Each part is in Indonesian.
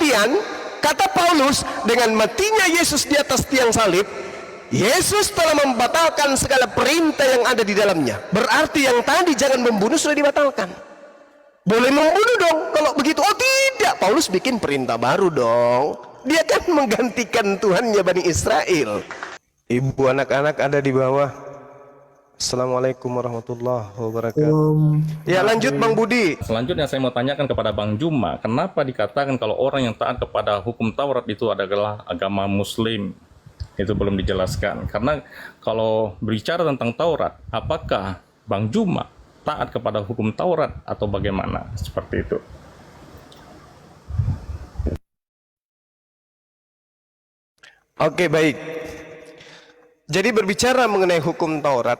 kemudian kata Paulus, dengan matinya Yesus di atas tiang salib, Yesus telah membatalkan segala perintah yang ada di dalamnya. Berarti yang tadi jangan membunuh sudah dibatalkan. Boleh membunuh dong kalau begitu. Oh tidak, Paulus bikin perintah baru dong. Dia kan menggantikan Tuhannya Bani Israel. Ibu, anak-anak ada di bawah. Assalamualaikum warahmatullahi wabarakatuh. Ya, lanjut Bang Budi. Selanjutnya saya mau tanyakan kepada Bang Juma, kenapa dikatakan kalau orang yang taat kepada hukum Taurat itu adalah agama Muslim? Itu belum dijelaskan. Karena kalau berbicara tentang Taurat, apakah Bang Juma taat kepada hukum Taurat atau bagaimana? Seperti itu. Oke, baik. Jadi berbicara mengenai hukum Taurat,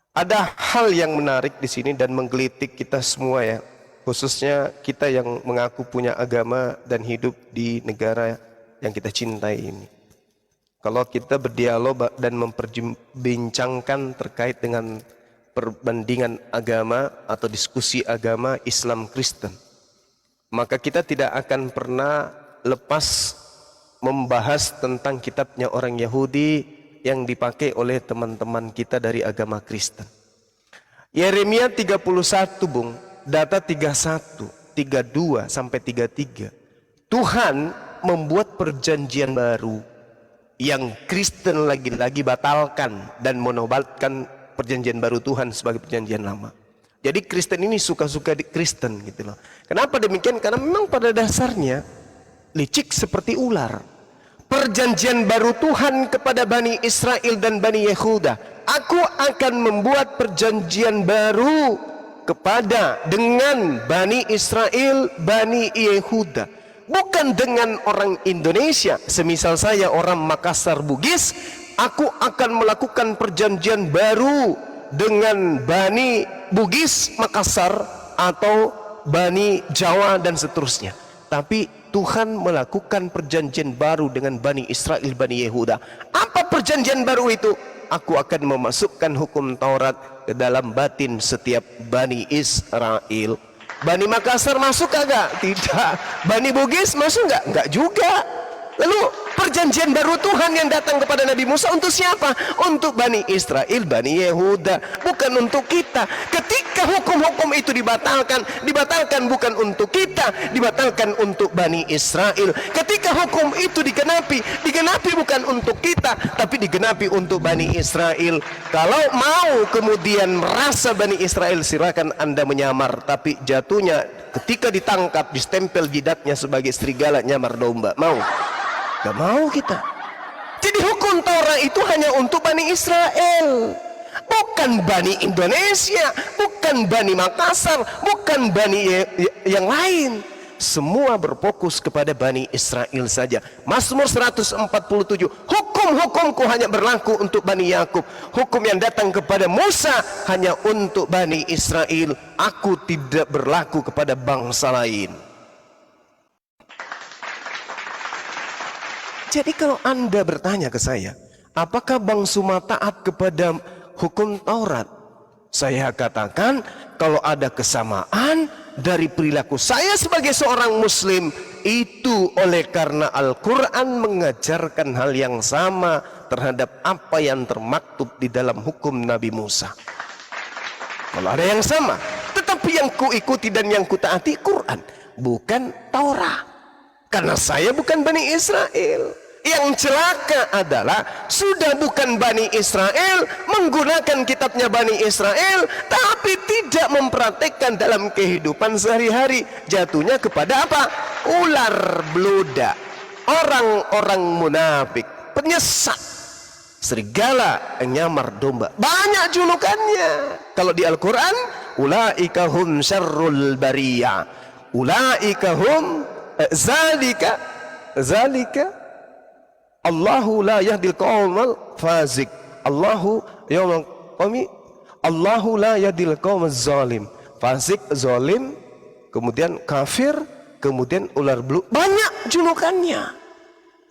ada hal yang menarik di sini dan menggelitik kita semua ya, khususnya kita yang mengaku punya agama dan hidup di negara yang kita cintai ini. Kalau kita berdialog dan memperbincangkan terkait dengan perbandingan agama atau diskusi agama Islam Kristen, maka kita tidak akan pernah lepas membahas tentang kitabnya orang Yahudi yang dipakai oleh teman-teman kita dari agama Kristen. Yeremia 31 Bung, data 31, 32 sampai 33. Tuhan membuat perjanjian baru yang Kristen lagi-lagi batalkan dan menobatkan perjanjian baru Tuhan sebagai perjanjian lama. Jadi Kristen ini suka-suka di Kristen gitu loh. Kenapa demikian? Karena memang pada dasarnya licik seperti ular. Perjanjian baru Tuhan kepada Bani Israel dan Bani Yehuda. Aku akan membuat perjanjian baru dengan Bani Israel, Bani Yehuda. Bukan dengan orang Indonesia. Semisal saya orang Makassar Bugis, aku akan melakukan perjanjian baru dengan Bani Bugis Makassar atau Bani Jawa dan seterusnya. Tapi Tuhan melakukan perjanjian baru dengan Bani Israel, Bani Yehuda. Apa perjanjian baru itu? Aku akan memasukkan hukum Taurat ke dalam batin setiap Bani Israel. Bani Makassar masuk kagak? Tidak. Bani Bugis masuk enggak? Enggak juga. Lalu perjanjian baru Tuhan yang datang kepada Nabi Musa untuk siapa? Untuk Bani Israel, Bani Yehuda, bukan untuk kita. Ketika hukum-hukum itu dibatalkan bukan untuk kita, dibatalkan untuk Bani Israel. Ketika hukum itu digenapi bukan untuk kita, tapi digenapi untuk Bani Israel. Kalau mau kemudian merasa Bani Israel, silakan Anda menyamar, tapi jatuhnya ketika ditangkap distempel jidatnya sebagai serigala nyamar domba. Mau? Gak mau kita. Jadi hukum Taurat itu hanya untuk Bani Israel, bukan Bani Indonesia, bukan Bani Makassar, bukan Bani yang lain. Semua berfokus kepada Bani Israel saja. Mazmur 147, hukum-hukumku hanya berlaku untuk Bani Yakub. Hukum yang datang kepada Musa hanya untuk Bani Israel. Aku tidak berlaku kepada bangsa lain. Jadi kalau Anda bertanya ke saya, apakah Bang Suma taat kepada hukum Taurat? Saya katakan, kalau ada kesamaan dari perilaku saya sebagai seorang Muslim, itu oleh karena Al-Quran mengajarkan hal yang sama terhadap apa yang termaktub di dalam hukum Nabi Musa. Kalau ada yang sama, tetapi yang kuikuti dan yang kutaati Quran, bukan Taurat. Karena saya bukan Bani Israel. Yang celaka adalah sudah bukan Bani Israel, menggunakan kitabnya Bani Israel, tapi tidak mempraktekkan dalam kehidupan sehari-hari. Jatuhnya kepada apa? Ular beludak, orang-orang munafik, penyesat, serigala, nyamar domba. Banyak julukannya. Kalau di Al-Quran, ulaika hum syarrul bariyah, ulaika hum zalika Allahu la yahdil qaumal fazik, Allahu yawmal qami, Allahu la yahdil qaumal zalim. Fasik, zalim, kemudian kafir, kemudian ular belu. Banyak julukannya.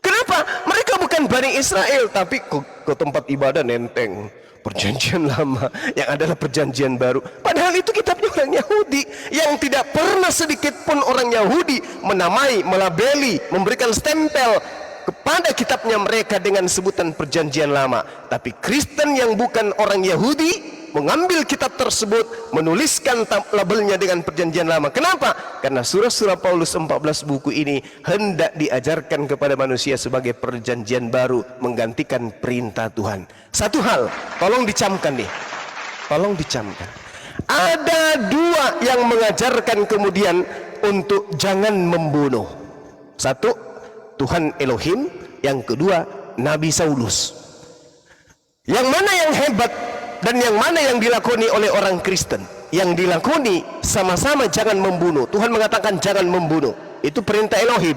Kenapa? Mereka bukan Bani Israel, tapi ke tempat ibadah nenteng perjanjian lama yang adalah perjanjian baru. Padahal Padahal itu kitabnya orang Yahudi yang tidak pernah sedikit pun orang Yahudi menamai, melabeli, memberikan stempel kepada kitabnya mereka dengan sebutan perjanjian lama. Tapi Kristen yang bukan orang Yahudi mengambil kitab tersebut, menuliskan labelnya dengan perjanjian lama. Kenapa? Karena surah-surah Paulus 14 buku ini hendak diajarkan kepada manusia sebagai perjanjian baru, menggantikan perintah Tuhan. Satu hal, tolong dicamkan nih, tolong dicamkan. Ada dua yang mengajarkan kemudian untuk jangan membunuh. Satu, Tuhan Elohim. Yang kedua, Nabi Saulus. Yang mana yang hebat dan yang mana yang dilakoni oleh orang Kristen? Yang dilakoni sama-sama jangan membunuh. Tuhan mengatakan jangan membunuh. Itu perintah Elohim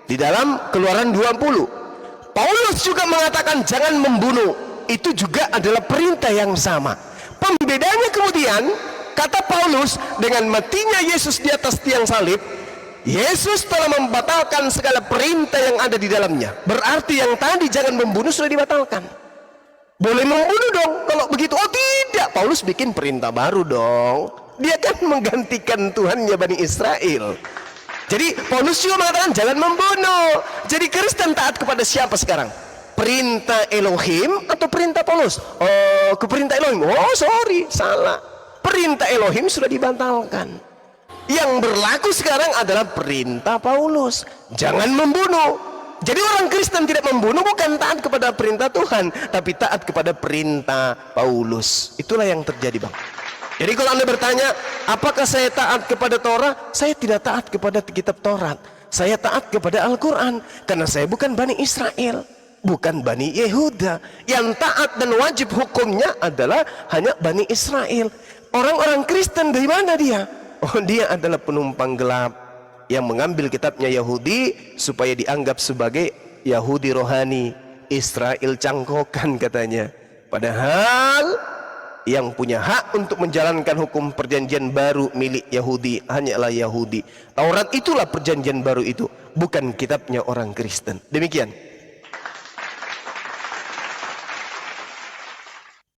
di dalam Keluaran 20. Paulus juga mengatakan jangan membunuh. Itu juga adalah perintah yang sama. Pembedanya kemudian, kata Paulus, dengan matinya Yesus di atas tiang salib, Yesus telah membatalkan segala perintah yang ada di dalamnya. Berarti yang tadi jangan membunuh sudah dibatalkan. Boleh membunuh dong kalau begitu. Oh tidak, Paulus bikin perintah baru dong. Dia kan menggantikan Tuhannya Bani Israel. Jadi Paulus juga mengatakan jangan membunuh. Jadi Kristen taat kepada siapa sekarang? Perintah Elohim atau perintah Paulus? Oh, ke perintah Elohim. Oh sorry, salah. Perintah Elohim sudah dibatalkan. Yang berlaku sekarang adalah perintah Paulus. Jangan membunuh. Jadi orang Kristen tidak membunuh bukan taat kepada perintah Tuhan, tapi taat kepada perintah Paulus. Itulah yang terjadi, Bang. Jadi kalau Anda bertanya, apakah saya taat kepada Torah? Saya tidak taat kepada kitab Taurat. Saya taat kepada Al-Quran. Karena saya bukan Bani Israel, bukan Bani Yehuda. Yang taat dan wajib hukumnya adalah hanya Bani Israel. Orang-orang Kristen dari mana dia? Oh, dia adalah penumpang gelap yang mengambil kitabnya Yahudi supaya dianggap sebagai Yahudi rohani, Israel cangkokan katanya. Padahal yang punya hak untuk menjalankan hukum perjanjian baru milik Yahudi hanyalah Yahudi. Taurat itulah perjanjian baru itu, bukan kitabnya orang Kristen. Demikian.